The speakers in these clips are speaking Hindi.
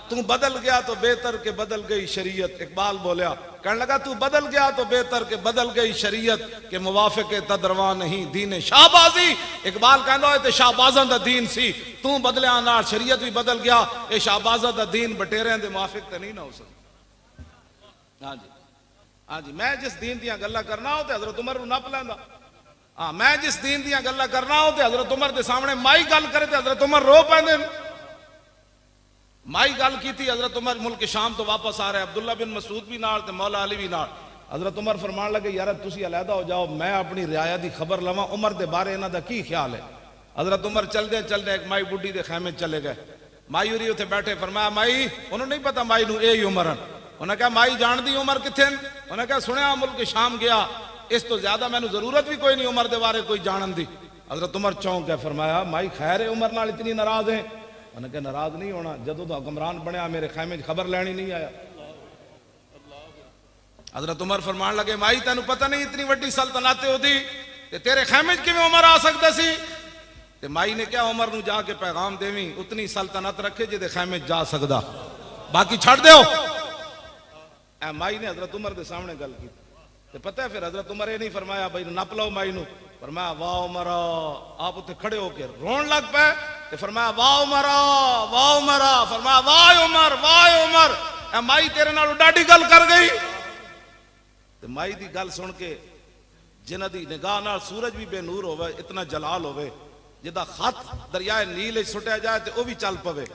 तू बदल गया तो बेहतर के बदल गई शरीयत। इकबाल बोलिया, कहने लगा तू बदल गया तो बेहतर के बदल गई शरीयत के मुवाफिक तदरवा नहीं दीन शाहबाजी। इकबाल कहता है शाहबाजा दा दीन सी, तू बदलिया ना शरीयत भी बदल गया, ये शाहबाजा दा दीन बटेरिया दे मुवाफिक तो नहीं ना हो सकता। हाँ जी, हाँ जी, मैं जिस दीन दियां गल्लां करना हो ते हजरत उमर नू नप लैंदा। हाँ, मैं जिस दीन दियां गल्लां करना हो ते हजरत उमर के सामने माई गल करे ते हजरत उमर रो पैंदे। माई गल की थी, हजरत उमर मुल्क शाम तो वापस आ रहे, अब्दुल्ला बिन मसूद भी नाल ते मौला अली भी नाल। हजरत उमर फरमान लगे यार तुसी अलहदा हो जाओ, मैं अपनी रियाया की खबर लवा उमर के बारे इन्हां दा की ख्याल है। हजरत उमर चलदे चलदे एक माई बुढ़ी के खैमे चले गए। माई उरी उत्थे बैठे, फरमाया माई, उन्होंने नहीं पता माई नू यही उमर है। उन्हें कहा माई जानदी उमर किथे? उन्हें कहा सुनिया मुल्क शाम गया, इस तो ज्यादा मैनू जरूरत भी कोई नहीं उमर के बारे कोई जानन दी। हजरत उमर चौंक गए, फरमाया माई खैर है उमर नाल इतनी नाराज है? उन्हें कहा नाराज नहीं होना, जदों दा हुक्मरान बनया मेरे खैमे खबर लैनी नहीं आया। हजरत उमर फरमान लगे माई तेन पता नहीं इतनी वड्डी सल्तनत होती ते तेरे खैमे किवें उमर आ सकता सी? ते माई ने क्या उमर नू जाके पैगाम देवी उतनी सल्तनत रखे जिदे खैमे जा सकदा, बाकी छड़ दो। ए माई ने हजरत उमर के सामने गल की। ते पता है फिर हजरत उमर ये नहीं फरमाया भाई नप लो माई नू, फरमाया वाह उमरा, आप उत्थे खड़े होकर रोन लग पे। ते फरमाया वाह उमरा, वाह उमरा, फरमाया वाह उमर, वाह उमर, ए माई तेरे नाल डाडी गल कर गई। ते माई दी गल सुन के जिन्हां दी निगाह नाल सूरज भी बेनूर होवे, इतना जलाल होवे, जिदा खत दरियाए नील सुटिया जाए ते ओ भी चल पवे,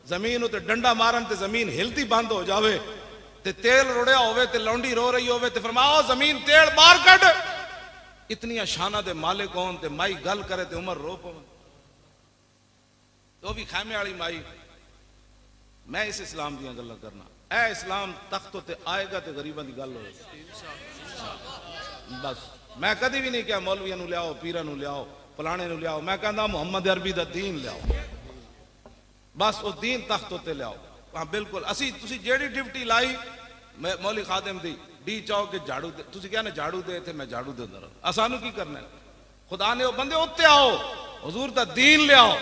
जमीन उते डंडा मारन ते जमीन हिलती बंद हो जावे, ते तेल रुड़िया होवे ते लौंडी रो रही होवे ते फरमाओ जमीन तेल बाहर कट। इतनी शाना दे मालिक होन ते माई गल करे ते उमर रो पवे, तो भी खैमे वाली माई। मैं इस इस्लाम दियां गल्लां करना, ए इस्लाम तख्त ते आएगा ते गरीबां दी गल होवे बस। मैं कदी भी नहीं कहा मौलवियां नू लियाओ, पीरां नू लियाओ, फलाने नू लियाओ, मैं कहंदा मुहम्मद अरबी दा दीन लियाओ, बस वो दीन तख्त उत्ते लियाओ। हाँ बिल्कुल, असी तुसी जेड़ी ड्यूटी लाई मौली खादिम दी डी चौक के झाड़ू दे, तुसी कहने झाड़ू दे थे मैं झाड़ू देंदा रहा, असानू की करना है? खुदा ने वो बंदे उत्ते आओ, हुजूर दा दीन लियाओ।